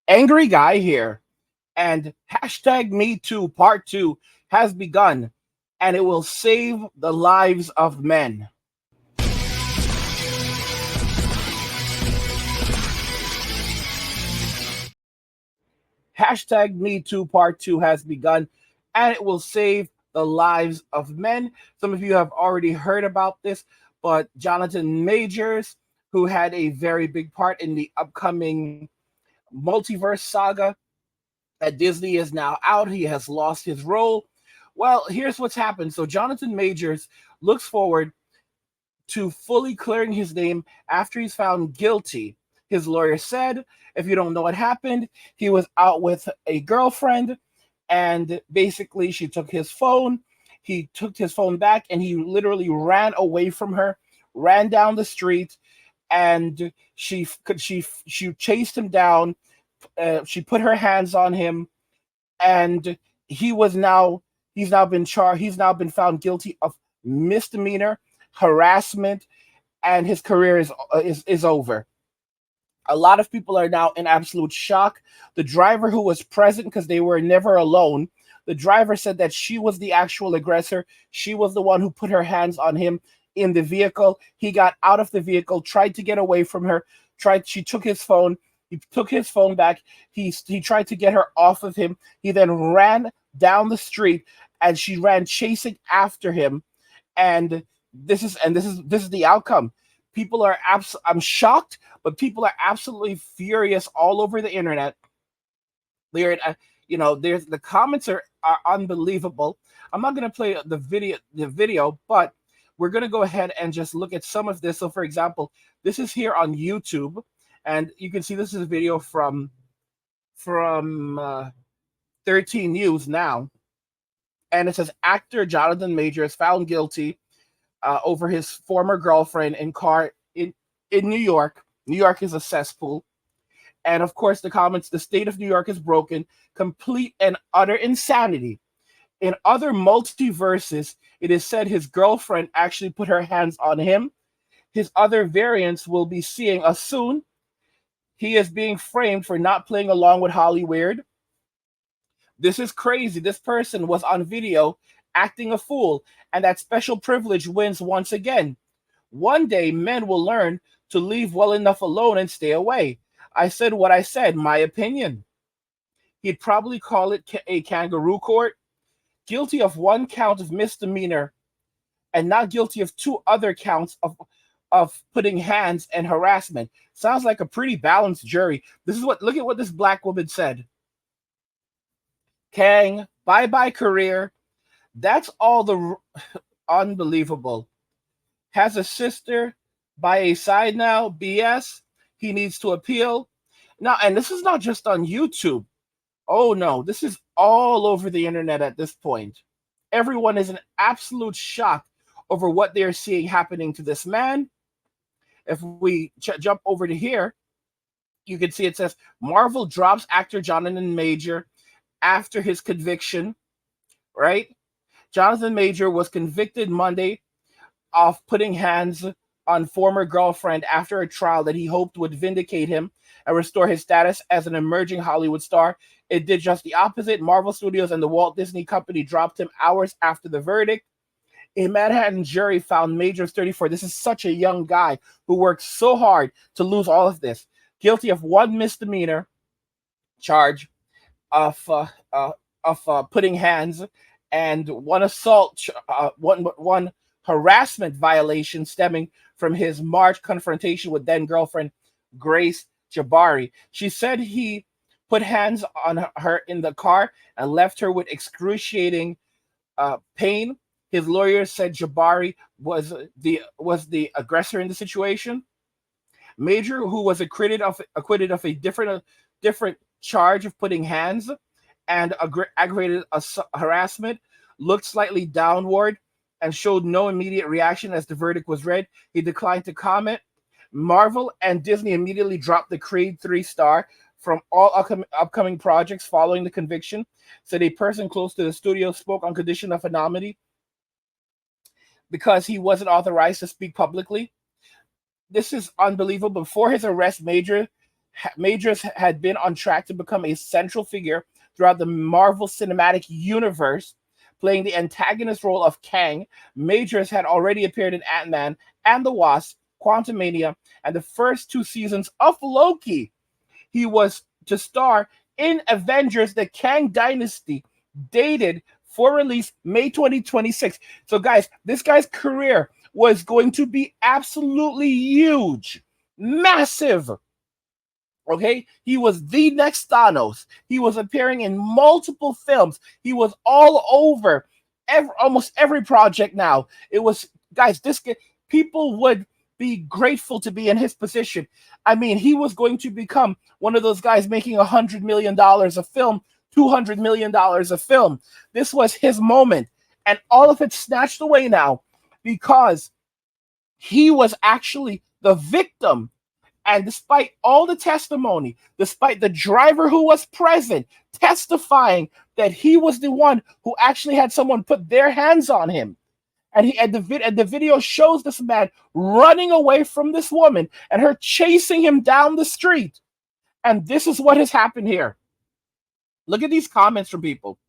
Angry guy here, and hashtag MeToo Part 2 has begun, and it will save the lives of men. Hashtag MeToo Part 2 has begun, and it will save the lives of men. Some of you have already heard about this, but Jonathan Majors, who had a very big part in the upcoming multiverse saga at Disney, is now out. He has lost his role. Well, here's what's happened. So Jonathan Majors looks forward to fully clearing his name after he's found guilty. His lawyer said, if you don't know what happened, he was out with a girlfriend, and basically she took his phone. He took his phone back, and he literally ran away from her, ran down the street, and she chased him down. She put her hands on him, and he's now been charged. He's now been found guilty of misdemeanor harassment, and his career is over. A lot of people are now in absolute shock. The driver, who was present because they were never alone, the driver said that she was the actual aggressor. She was the one who put her hands on him in the vehicle. He got out of the vehicle, tried to get away from her. She took his phone. He took his phone back. He tried to get her off of him. He then ran down the street, and she ran chasing after him. And this is the outcome. People are I'm shocked, but people are absolutely furious all over the internet. They're there's the comments are unbelievable. I'm not going to play the video, but we're going to go ahead and just look at some of this. So for example, this is here on YouTube, and you can see this is a video from 13 News now, and it says actor Jonathan Majors found guilty over his former girlfriend in car in New York. New York is a cesspool. And of course, the comments, the state of New York is broken, complete and utter insanity. In other multiverses, it is said his girlfriend actually put her hands on him. His other variants will be seeing us soon. He is being framed for not playing along with Hollywood. This is crazy. This person was on video acting a fool, and that special privilege wins once again. One day, men will learn to leave well enough alone and stay away. I said what I said, my opinion. He'd probably call it a kangaroo court. Guilty of one count of misdemeanor and not guilty of two other counts of putting hands and harassment. Sounds like a pretty balanced jury. Look at what this black woman said. Kang, bye-bye career. That's all unbelievable. Has a sister by a side now, BS. He needs to appeal. Now, and this is not just on YouTube. Oh no, this is all over the internet at this point. Everyone is in absolute shock over what they're seeing happening to this man. If we jump over to here, you can see it says Marvel drops actor Jonathan Major after his conviction, right? Jonathan Major was convicted Monday of putting hands on former girlfriend after a trial that he hoped would vindicate him and restore his status as an emerging Hollywood star. It did just the opposite. Marvel Studios and the Walt Disney Company dropped him hours after the verdict. A Manhattan jury found Majors 34. This is such a young guy who worked so hard to lose all of this. Guilty of one misdemeanor charge of putting hands and one assault, one harassment violation stemming from his March confrontation with then girlfriend Grace Jabari. She said he put hands on her in the car and left her with excruciating pain. His lawyer said Jabari was the aggressor in the situation. Major, who was acquitted of a different charge of putting hands and aggravated harassment, looked slightly downward and showed no immediate reaction as the verdict was read. He declined to comment. Marvel and Disney immediately dropped the Creed 3 star from all upcoming projects following the conviction, said a person close to the studio spoke on condition of anonymity because he wasn't authorized to speak publicly. This is unbelievable. Before his arrest, Major Majors had been on track to become a central figure throughout the Marvel Cinematic Universe, playing the antagonist role of Kang. Majors had already appeared in Ant-Man and the Wasp, Quantumania, and the first 2 seasons of Loki. He was to star in Avengers: The Kang Dynasty, dated for release May 2026. So, guys, this guy's career was going to be absolutely huge, massive. Okay, he was the next Thanos. He was appearing in multiple films. He was all over almost every project now. It was, guys, people would be grateful to be in his position. I mean, he was going to become one of those guys making $100 million a film, $200 million a film. This was his moment, and all of it snatched away now because he was actually the victim. And despite all the testimony, despite the driver who was present testifying that he was the one who actually had someone put their hands on him, and the video shows this man running away from this woman and her chasing him down the street. And this is what has happened here. Look at these comments from people.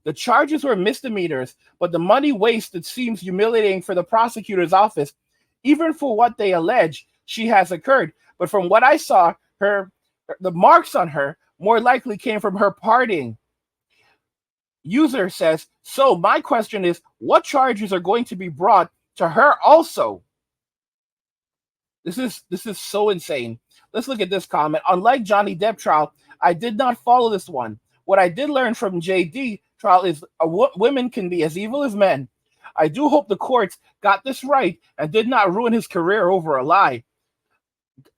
The charges were misdemeanors, but the money wasted seems humiliating for the prosecutor's office, even for what they allege she has occurred. But from what I saw, the marks on her more likely came from her partying. User says, so my question is, what charges are going to be brought to her also? This is so insane. Let's look at this comment. Unlike Johnny Depp trial, I did not follow this one. What I did learn from JD trial is women can be as evil as men. I do hope the courts got this right and did not ruin his career over a lie.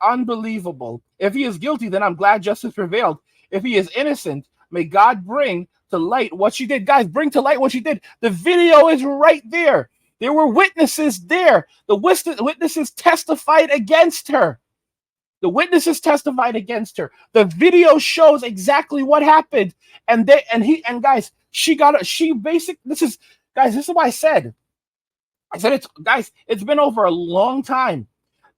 Unbelievable. If he is guilty, then I'm glad justice prevailed. If he is innocent, may God bring to light what she did. Guys, bring to light what she did. The video is right there. There were witnesses there. The witnesses testified against her. The witnesses testified against her. The video shows exactly what happened. And guys, this is what I said. It's been over a long time.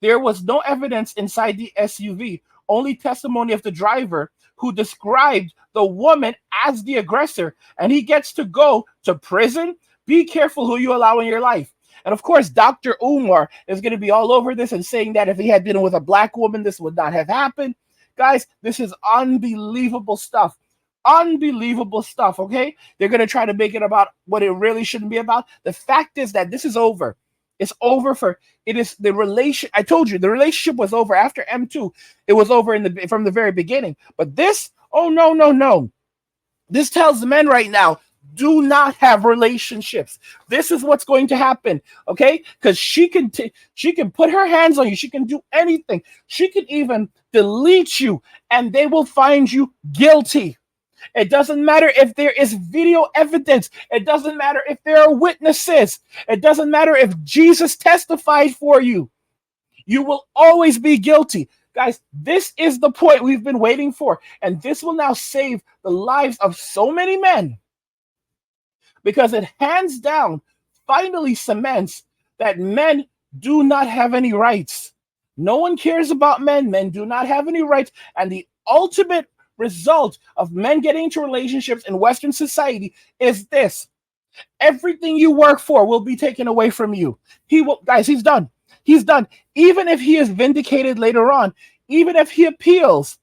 There was no evidence inside the SUV, only testimony of the driver who described the woman as the aggressor, and he gets to go to prison. Be careful who you allow in your life. And of course, Dr. Umar is going to be all over this and saying that if he had been with a black woman, this would not have happened. Guys, this is unbelievable stuff. Unbelievable stuff, okay? They're going to try to make it about what it really shouldn't be about. The fact is that this is over. It's over it is the relation. I told you the relationship was over after M2. It was over from the very beginning. But this, oh no. This tells the men right now, do not have relationships. This is what's going to happen, okay? Because she can put her hands on you. She can do anything. She can even delete you, and they will find you guilty. It doesn't matter if there is video evidence. It doesn't matter if there are witnesses. It doesn't matter if Jesus testified for you. You will always be guilty. Guys, this is the point we've been waiting for. And this will now save the lives of so many men. Because it hands down finally cements that men do not have any rights. No one cares about men. Men do not have any rights. And the ultimate result of men getting into relationships in Western society is this. Everything you work for will be taken away from you. He's done. He's done. Even if he is vindicated later on, even if he appeals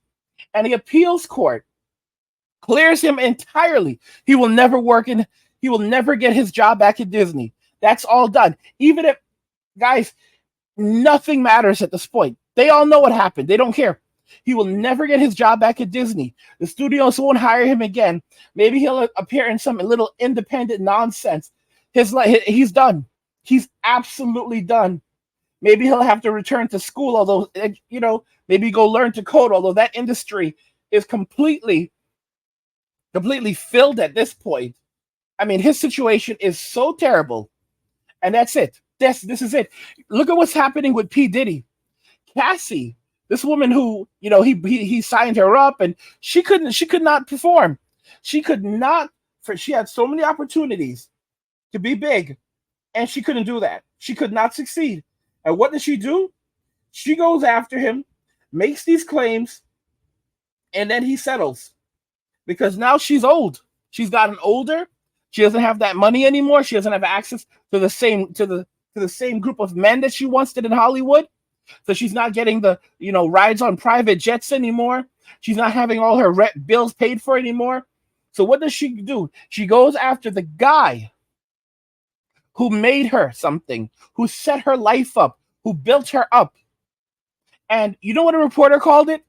and the appeals court clears him entirely, he will never get his job back at Disney. That's all done. Even if, guys, nothing matters at this point. They all know what happened. They don't care. He will never get his job back at Disney. The studios won't hire him again. Maybe he'll appear in some little independent nonsense. He's done. He's absolutely done. Maybe he'll have to return to school, although, maybe go learn to code, although that industry is completely filled at this point. I mean, his situation is so terrible. And that's it. This is it. Look at what's happening with P. Diddy. Cassie, this woman who, he signed her up and she could not perform. She had so many opportunities to be big and she couldn't do that. She could not succeed. And what does she do? She goes after him, makes these claims, And then he settles because now she's old. She's gotten older. She doesn't have that money anymore. She doesn't have access to the same group of men that she once did in Hollywood. So she's not getting the rides on private jets anymore. She's not having all her bills paid for anymore. So what does she do? She goes after the guy who made her something, who set her life up, who built her up. And you know what a reporter called it?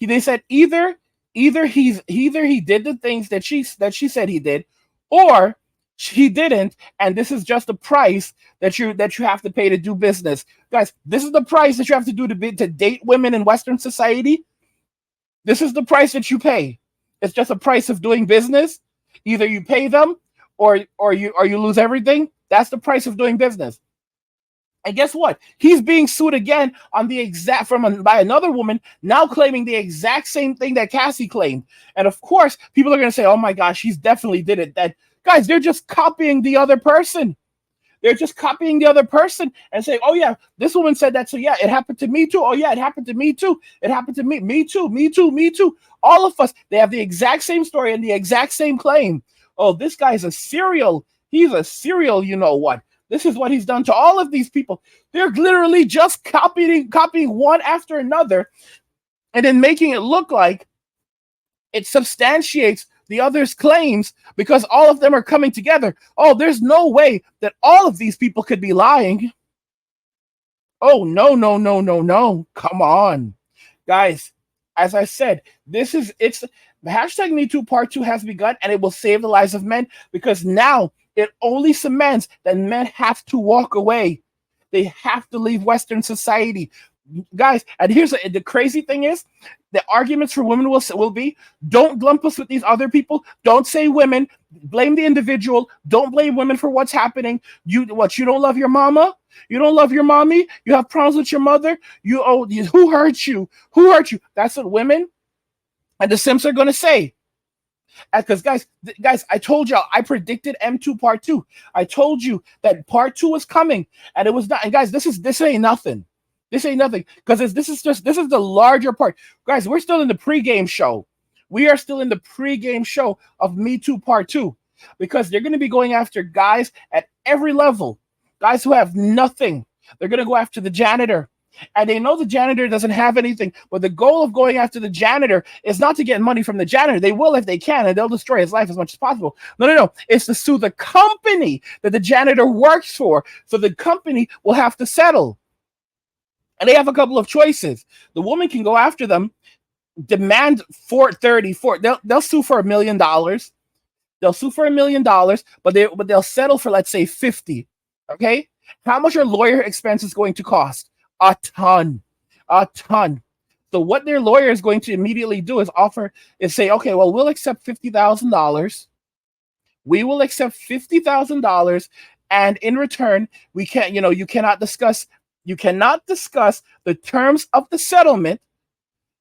They said either he did the things that she said he did, or he didn't, and this is just the price that you have to pay to do business. Guys, this is the price that you have to do to date women in Western society. This is the price that you pay. It's just a price of doing business. Either you pay them or you lose everything. That's the price of doing business. And guess what? He's being sued again on by another woman, now claiming the exact same thing that Cassie claimed. And of course, people are going to say, "Oh my gosh, he's definitely did it." That guys, they're just copying the other person. They're just copying the other person and saying, "Oh yeah, this woman said that, so yeah, it happened to me too. Oh yeah, it happened to me too. It happened to me. Me too. Me too. Me too." All of us, they have the exact same story and the exact same claim. Oh, this guy's a serial. He's a serial. You know what? This is what he's done to all of these people. They're literally just copying one after another, and then making it look like it substantiates the other's claims because all of them are coming together. Oh, there's no way that all of these people could be lying. Oh, no, no, no, no, no. Come on. Guys, as I said, the hashtag MeToo Part 2 has begun, and it will save the lives of men because now it only cements that men have to walk away. They have to leave Western society. Guys, and here's the crazy thing is, the arguments for women will be, don't lump us with these other people. Don't say women. Blame the individual. Don't blame women for what's happening. You don't love your mama? You don't love your mommy? You have problems with your mother? Who hurt you? Who hurt you? That's what women and the simps are going to say. Because guys, I told y'all, I predicted M2 Part 2. I told you that Part 2 was coming, and it was not. And guys, this ain't nothing. This ain't nothing, because this is the larger part. Guys, we're still in the pregame show. We are still in the pregame show of MeToo Part 2, because they're going to be going after guys at every level, guys who have nothing. They're going to go after the janitor. And they know the janitor doesn't have anything, but the goal of going after the janitor is not to get money from the janitor. They will if they can, and they'll destroy his life as much as possible. No. It's to sue the company that the janitor works for, so the company will have to settle. And they have a couple of choices. The woman can go after them, demand they'll sue for $1 million. They'll sue for $1 million, but they'll settle for, let's say, 50. Okay? How much are lawyer expenses going to cost? A ton. So what their lawyer is going to immediately do is say, okay, well, we'll accept $50,000. We will accept $50,000, and in return, you cannot discuss the terms of the settlement.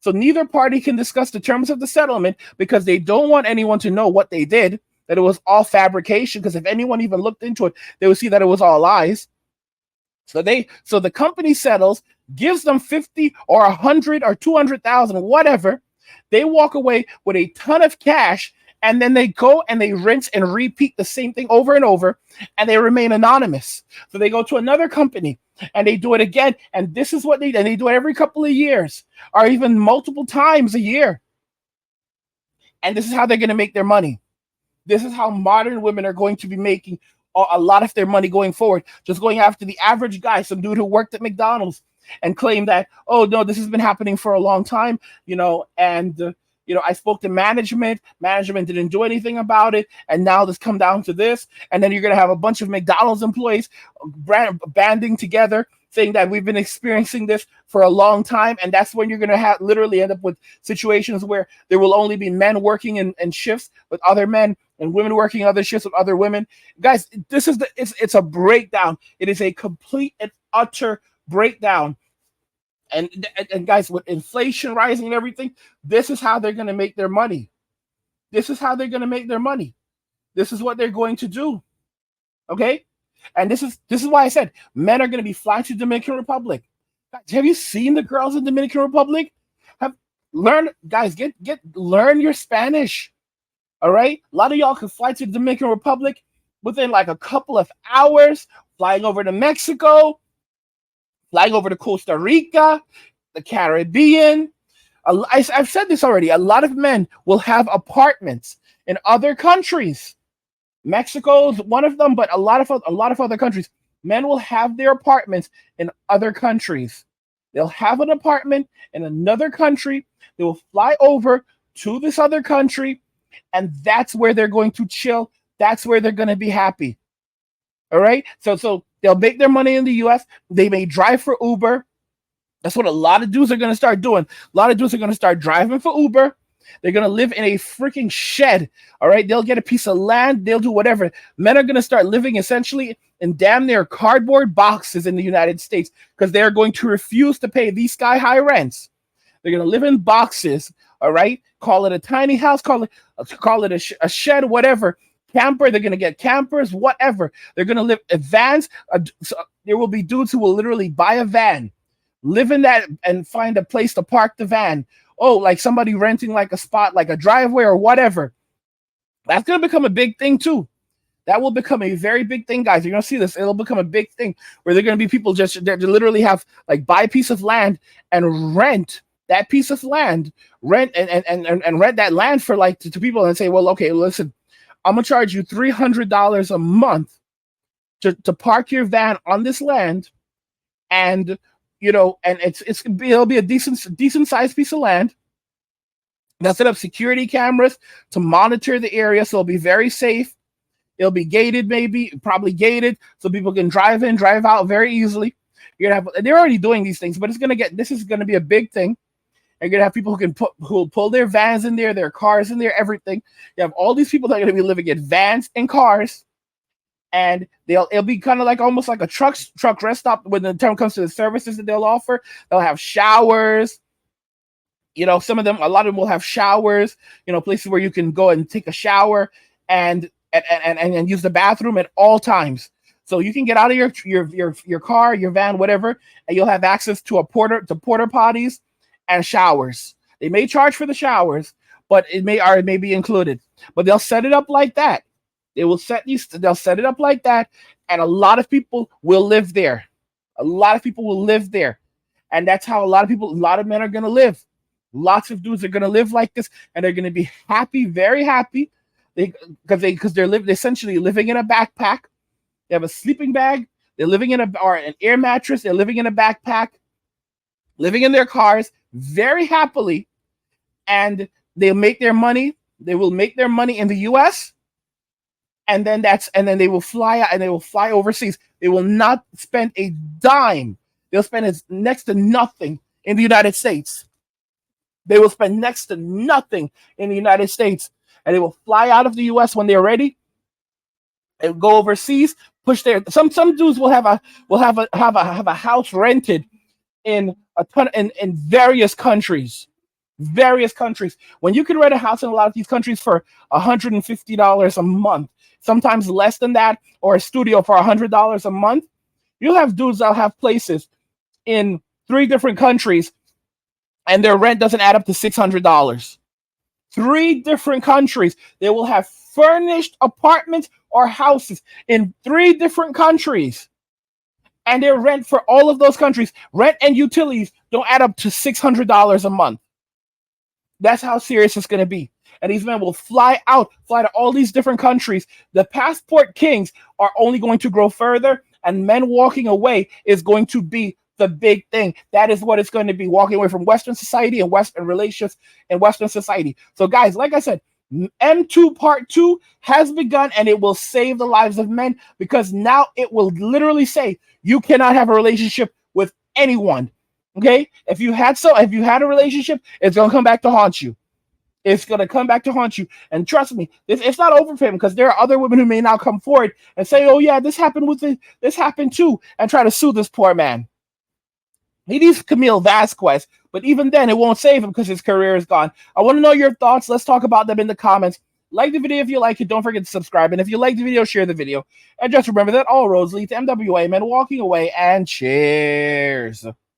So neither party can discuss the terms of the settlement because they don't want anyone to know what they did, that it was all fabrication, because if anyone even looked into it, they would see that it was all lies. So the company settles, gives them 50 or 100 or 200,000, whatever. They walk away with a ton of cash, and then they go and they rinse and repeat the same thing over and over, and they remain anonymous. So they go to another company and they do it again, and this is what they do it every couple of years, or even multiple times a year. And this is how they're going to make their money. This is how modern women are going to be making a lot of their money going forward, just going after the average guy, some dude who worked at McDonald's, and claim that, oh no, this has been happening for a long time, and I spoke to management didn't do anything about it, and now this come down to this. And then you're going to have a bunch of McDonald's employees banding together saying that we've been experiencing this for a long time, and that's when you're going to literally end up with situations where there will only be men working in shifts with other men and women working other shifts with other women. Guys, it's a breakdown. It is a complete and utter breakdown. And guys, with inflation rising and everything, this is how they're going to make their money. This is what they're going to do. Okay? And this is why I said men are going to be flying to Dominican Republic. Have you seen the girls in Dominican Republic? Learn, guys, learn your Spanish. All right. A lot of y'all can fly to the Dominican Republic within like a couple of hours, flying over to Mexico, flying over to Costa Rica, the Caribbean. I've said this already. A lot of men will have apartments in other countries. Mexico's one of them, but a lot of other countries. Men will have their apartments in other countries. They'll have an apartment in another country. They will fly over to this other country, and that's where they're going to chill. That's where they're going to be happy. All right. So they'll make their money in the U.S. They may drive for Uber. That's what a lot of dudes are going to start doing. A lot of dudes are going to start driving for Uber. They're going to live in a freaking shed. All right. They'll get a piece of land. They'll do whatever. Men are going to start living essentially in damn near cardboard boxes in the United States because they're going to refuse to pay these sky high rents. They're going to live in boxes. All right. Call it a tiny house. Call it a shed, whatever. Camper. They're going to get campers, whatever. They're going to live in vans. There will be dudes who will literally buy a van, live in that, and find a place to park the van. Oh, like somebody renting like a spot, like a driveway or whatever. That's going to become a big thing too. That will become a very big thing, guys. You're going to see this. It'll become a big thing where they're going to be people just that literally have like buy a piece of land and rent that piece of land, rent that land for like to people and say, well, okay, listen, I'm going to charge you $300 a month to park your van on this land. And and it'll be a decent sized piece of land. They'll set up security cameras to monitor the area, so it'll be very safe. It'll be gated, probably gated, so people can drive in, drive out very easily. They're already doing these things, but this is gonna be a big thing. You're gonna have people who will pull their vans in there, their cars in there, everything. You have all these people that are gonna be living in vans and cars. And it'll be kind of like almost like a truck rest stop when the time comes to the services that they'll offer. They'll have showers. A lot of them will have showers. Places where you can go and take a shower and use the bathroom at all times. So you can get out of your car, your van, whatever, and you'll have access to porta potties and showers. They may charge for the showers, but it may be included. But they'll set it up like that. They'll set it up like that, and a lot of people will live there. A lot of people will live there, and that's how a lot of men are going to live. Lots of dudes are going to live like this, and they're going to be happy, very happy, because they're essentially living in a backpack. They have a sleeping bag. They're living in an air mattress. They're living in a backpack, living in their cars very happily, and they'll make their money. They will make their money in the U.S. And then they will fly out and they will fly overseas. They will not spend a dime. They'll spend next to nothing in the United States. They will spend next to nothing in the United States, and they will fly out of the U.S. when they're ready and go overseas. Some dudes will have a house rented in various countries. Various countries. When you can rent a house in a lot of these countries for $150 a month, sometimes less than that, or a studio for $100 a month, you'll have dudes that'll have places in 3 different countries, and their rent doesn't add up to $600. 3 different countries. They will have furnished apartments or houses in 3 different countries, and their rent for all of those countries, rent and utilities, don't add up to $600 a month. That's how serious it's going to be. And these men will fly to all these different countries. The passport kings are only going to grow further, and men walking away is going to be the big thing. That is what it's going to be, walking away from Western society and Western relations in Western society. So, guys, like I said, M2 Part 2 has begun, and it will save the lives of men, because now it will literally say you cannot have a relationship with anyone. Okay, if you had a relationship, it's gonna come back to haunt you. It's gonna come back to haunt you. And trust me, it's not over for him, because there are other women who may now come forward and say, "Oh yeah, this happened too," and try to sue this poor man. He needs Camille Vasquez, but even then, it won't save him because his career is gone. I want to know your thoughts. Let's talk about them in the comments. Like the video if you like it. Don't forget to subscribe. And if you like the video, share the video. And just remember that all roads lead to MWA, men walking away, and cheers.